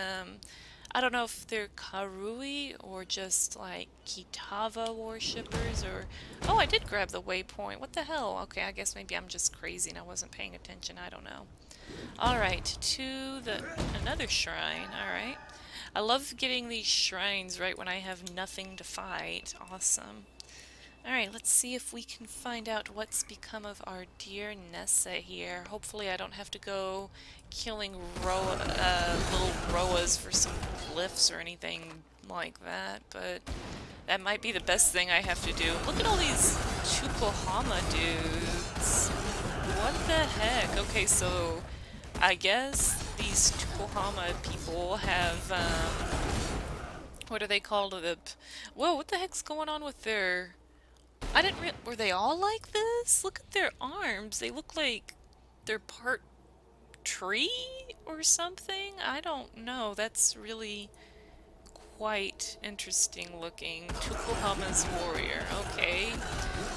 I don't know if they're Karui or just like Kitava worshippers, or... Oh, I did grab the waypoint, what the hell? Okay, I guess maybe I'm just crazy and I wasn't paying attention, I don't know. Alright, to another shrine, alright. I love getting these shrines right when I have nothing to fight. Awesome. Alright, let's see if we can find out what's become of our dear Nessa here. Hopefully I don't have to go killing little Roas for some glyphs or anything like that, but that might be the best thing I have to do. Look at all these Tukohama dudes. What the heck? Okay, so I guess these Tukohama people have, what are they called? Whoa, what the heck's going on with their... I didn't were they all like this? Look at their arms. They look like they're part tree or something? I don't know. That's really quite interesting looking. Tukohama's warrior. Okay.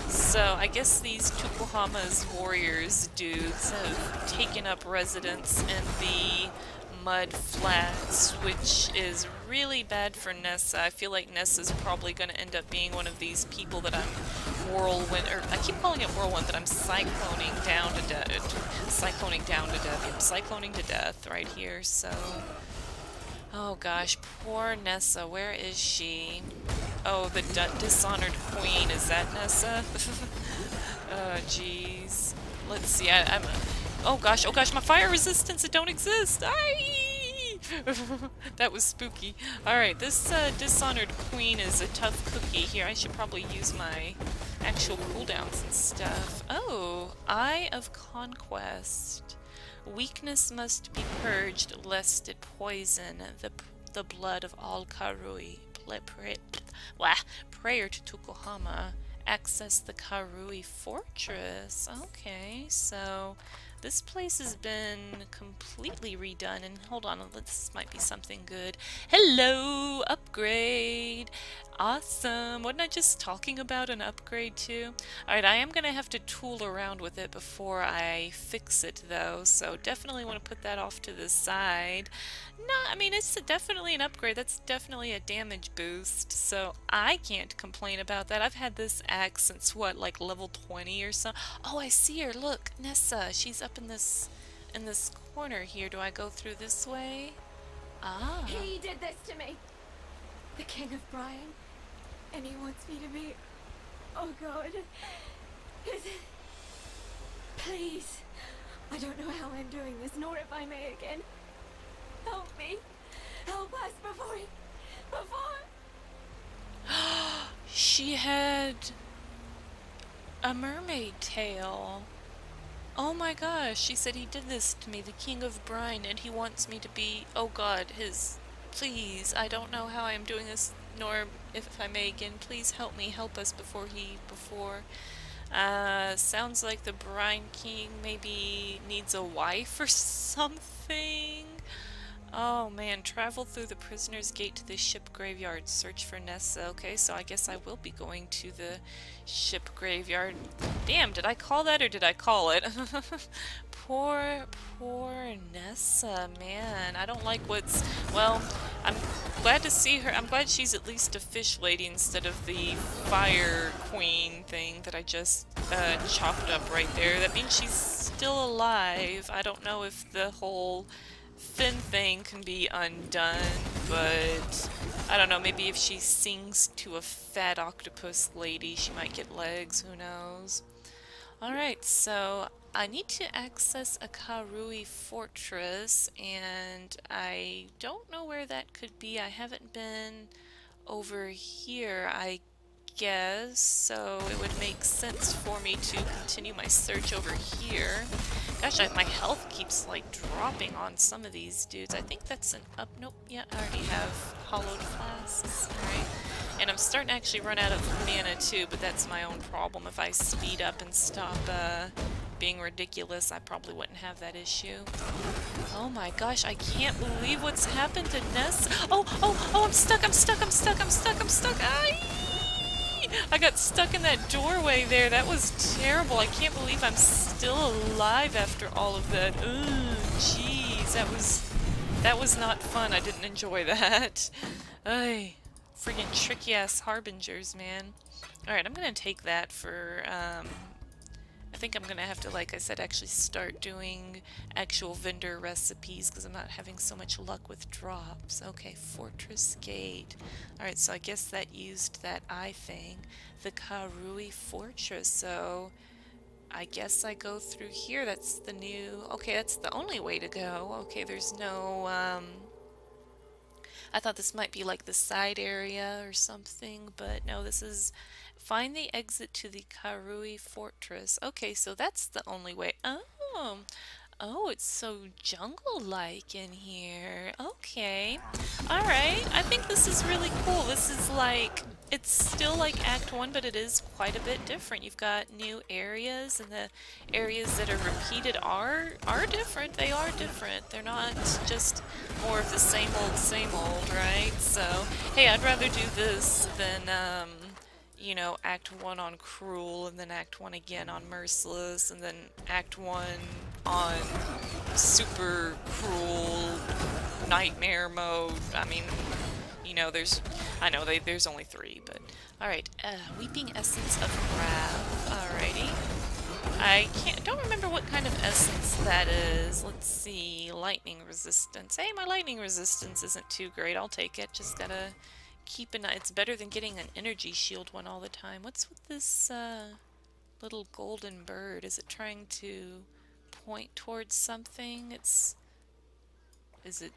So I guess these Tukohama's warriors dudes have taken up residence in the mud flats, which is really bad for Nessa. I feel like Nessa's probably going to end up being one of these people that I'm I keep calling it whirlwind, that I'm cycloning down to death. Cycloning down to death. I'm cycloning to death right here, so... Oh gosh, poor Nessa, where is she? Oh, the dishonored queen, is that Nessa? Oh jeez. Let's see, oh gosh, my fire resistance, it don't exist! Aye! That was spooky. Alright, this dishonored queen is a tough cookie here. I should probably use my actual cooldowns and stuff. Oh, Eye of Conquest. Weakness must be purged lest it poison the blood of all Karui. Prayer to Tukohama. Access the Karui fortress. Okay, so this place has been completely redone, and hold on, this might be something good. Hello! Upgrade! Awesome! Wasn't I just talking about an upgrade too? Alright, I am going to have to tool around with it before I fix it though, so definitely want to put that off to the side. No, I mean, it's definitely an upgrade. That's definitely a damage boost, so I can't complain about that. I've had this axe since, what, like level 20 or so? Oh, I see her. Look, Nessa. She's up in this corner here. Do I go through this way? Ah. He did this to me. The King of Brian. And he wants me to be... Oh, God. Please. I don't know how I'm doing this, nor if I may again. Help me. Help us before he... She had a mermaid tail. Oh my gosh, she said he did this to me, the King of Brine, and he wants me to be, oh god, his... Please, I don't know how I am doing this, nor if I may again. Please help me, help us before... Sounds like the Brine King maybe needs a wife or something? Oh man, travel through the prisoner's gate to the ship graveyard, search for Nessa. Okay, so I guess I will be going to the ship graveyard. Damn, did I call that or did I call it? Poor Nessa, man. I don't like what's... Well, I'm glad to see her. I'm glad she's at least a fish lady instead of the fire queen thing that I just chopped up right there. That means she's still alive. I don't know if the whole fin thing can be undone, but I don't know, maybe if she sings to a fat octopus lady, she might get legs, who knows. Alright, so I need to access a Karui fortress, and I don't know where that could be. I haven't been over here, I guess, so it would make sense for me to continue my search over here. Gosh, my health keeps like dropping on some of these dudes. I think that's an up... Nope, yeah, I already have hollowed flasks. Alright. And I'm starting to actually run out of mana too, but that's my own problem if I speed up and stop being ridiculous, I probably wouldn't have that issue. Oh my gosh, I can't believe what's happened to Nessa. Oh, I'm stuck, I'm stuck, I'm stuck, I'm stuck, I'm stuck. I got stuck in that doorway there. That was terrible. I can't believe I'm still alive after all of that. Ugh, jeez, that was not fun. I didn't enjoy that. Ay, friggin' tricky-ass harbingers, man. Alright, I'm gonna take that for, I think I'm gonna have to, like I said, actually start doing actual vendor recipes because I'm not having so much luck with drops. Okay, Fortress Gate. Alright, so I guess that used that eye thing. The Karui Fortress, so I guess I go through here. That's the new... Okay, that's the only way to go. Okay, there's no, I thought this might be like the side area or something, but no, this is... Find the exit to the Karui Fortress. Okay, so that's the only way. Oh, it's so jungle-like in here. Okay. Alright, I think this is really cool. This is like, it's still like Act 1, but it is quite a bit different. You've got new areas, and the areas that are repeated are different. They are different. They're not just more of the same old, right? So, hey, I'd rather do this than, you know, Act 1 on Cruel, and then Act 1 again on Merciless, and then Act 1 on Super Cruel Nightmare Mode. I mean, you know, I know there's only 3, but... Alright, Weeping Essence of Wrath. Alrighty. I don't remember what kind of essence that is. Let's see, lightning resistance. Hey, my lightning resistance isn't too great. I'll take it. Just gotta... keep an eye. It's better than getting an energy shield one all the time. What's with this little golden bird? Is it trying to point towards something? Is it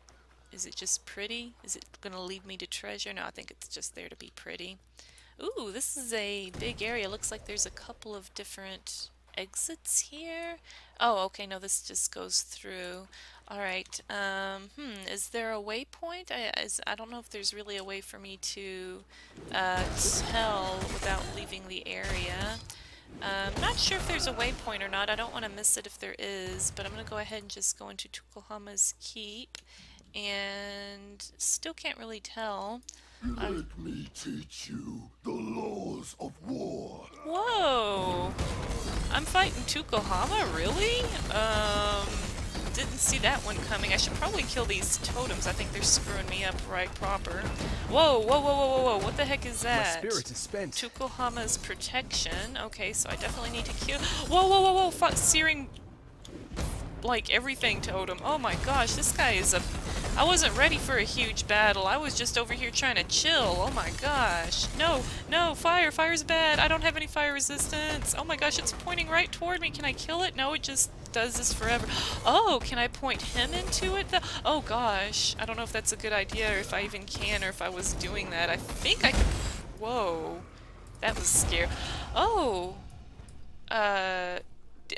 just pretty? Is it gonna lead me to treasure? No, I think it's just there to be pretty. Ooh, this is a big area. Looks like there's a couple of different exits here. Oh, okay, no, this just goes through. Alright, is there a waypoint? I don't know if there's really a way for me to tell without leaving the area. Not sure if there's a waypoint or not. I don't want to miss it if there is, but I'm going to go ahead and just go into Tukulhama's Keep, and still can't really tell. Let me teach you the laws of war. Whoa! I'm fighting Tukulhama, really? Didn't see that one coming. I should probably kill these totems. I think they're screwing me up right proper. Whoa, whoa, whoa, whoa, whoa, whoa. What the heck is that? My spirit is spent. Tukulhama's protection. Okay, so I definitely need to kill... Whoa, whoa, whoa, whoa! Searing... like, everything totem. Oh my gosh, this guy is a... I wasn't ready for a huge battle. I was just over here trying to chill. Oh my gosh. No, no, fire. Fire's bad. I don't have any fire resistance. Oh my gosh, it's pointing right toward me. Can I kill it? No, it just does this forever. Oh, can I point him into it? Oh gosh. I don't know if that's a good idea or if I even can or if I was doing that. I think I can... Whoa. That was scary. Oh.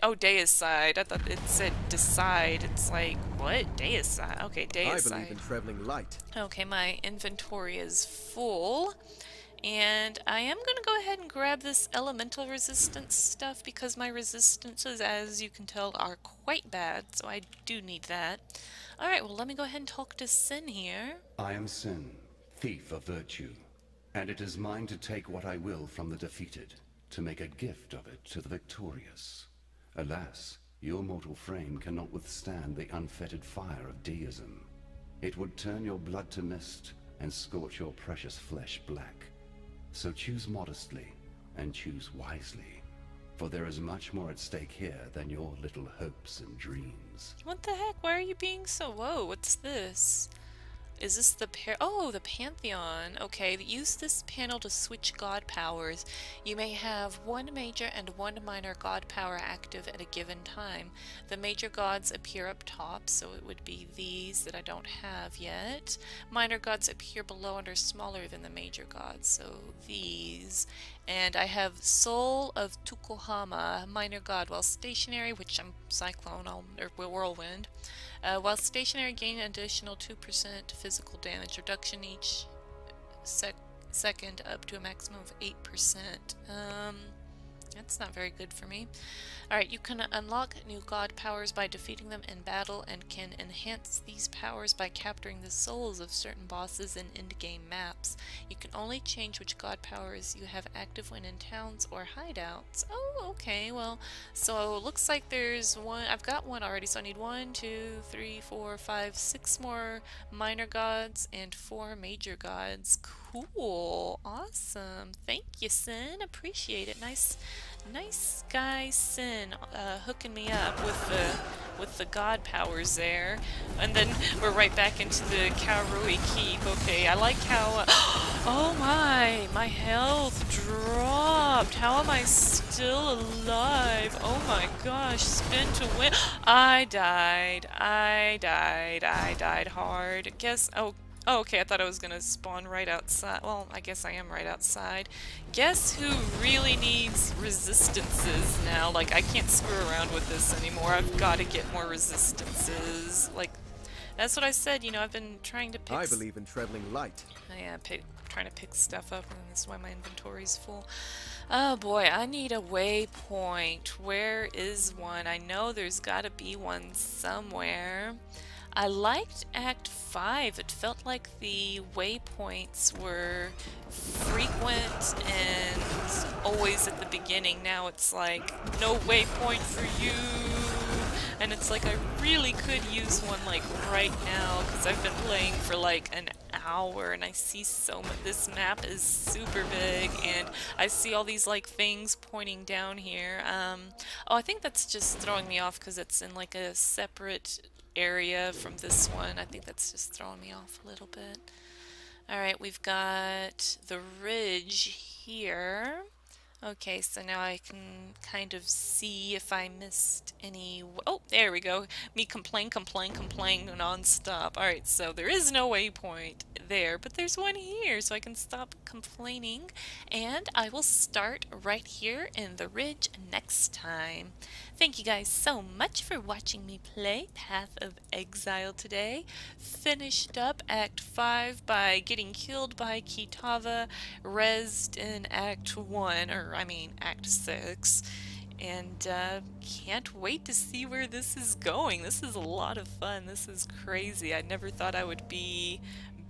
Oh, deicide. I thought it said decide. It's like, what? Deicide. Okay, deicide. I believe in traveling light. Okay, my inventory is full. And I am going to go ahead and grab this elemental resistance stuff because my resistances, as you can tell, are quite bad. So I do need that. Alright, well, let me go ahead and talk to Sin here. I am Sin, thief of virtue. And it is mine to take what I will from the defeated, to make a gift of it to the victorious. Alas, your mortal frame cannot withstand the unfettered fire of deism. It would turn your blood to mist and scorch your precious flesh black. So choose modestly and choose wisely, for there is much more at stake here than your little hopes and dreams. What the heck? Why are you being so... Whoa, what's this? Is this the Oh, the Pantheon. Okay, use this panel to switch god powers. You may have one major and one minor god power active at a given time. The major gods appear up top, so it would be these that I don't have yet. Minor gods appear below and are smaller than the major gods, so these. And I have Soul of Tukulhama, minor god, while stationary, which I'm Cyclone, or Whirlwind. While stationary, gain an additional 2% physical damage reduction each second up to a maximum of 8%. That's not very good for me. Alright, you can unlock new god powers by defeating them in battle and can enhance these powers by capturing the souls of certain bosses in end-game maps. You can only change which god powers you have active when in towns or hideouts. Oh, okay, well, so it looks like there's one. I've got one already, so I need 1, 2, 3, 4, 5, 6 more minor gods and 4 major gods. Cool. Awesome. Thank you, Sin. Appreciate it. Nice guy, Sin, hooking me up with the god powers there. And then we're right back into the Karui keep. Okay, I like how oh my health dropped. How am I still alive? Oh my gosh, spin to win. I died hard. Guess oh, okay, I thought I was gonna spawn right outside. Well, I guess I am right outside. Guess who really needs resistances now? Like, I can't screw around with this anymore. I've got to get more resistances. Like, that's what I said, you know, I've been trying to pick... I believe in traveling light. Yeah, trying to pick stuff up, and that's why my inventory's full. Oh boy, I need a waypoint. Where is one? I know there's gotta be one somewhere. I liked Act 5. It felt like the waypoints were frequent and always at the beginning. Now it's like, no waypoint for you. And it's like, I really could use one like right now because I've been playing for like an hour and I see so much. This map is super big and I see all these like things pointing down here. Oh, I think that's just throwing me off because it's in like a separate area from this one. I think that's just throwing me off a little bit. Alright, we've got the ridge here. Okay, so now I can kind of see if I missed any... Oh, there we go. Me complain non-stop. Alright, so there is no waypoint there, but there's one here, so I can stop complaining. And I will start right here in the ridge next time. Thank you guys so much for watching me play Path of Exile today. Finished up Act 5 by getting killed by Kitava, rezzed in Act 1, or I mean Act 6. And can't wait to see where this is going. This is a lot of fun. This is crazy. I never thought I would be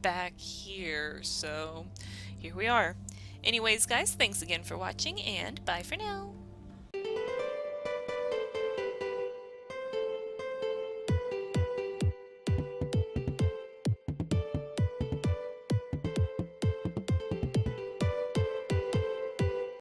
back here, so here we are. Anyways, guys, thanks again for watching, and bye for now.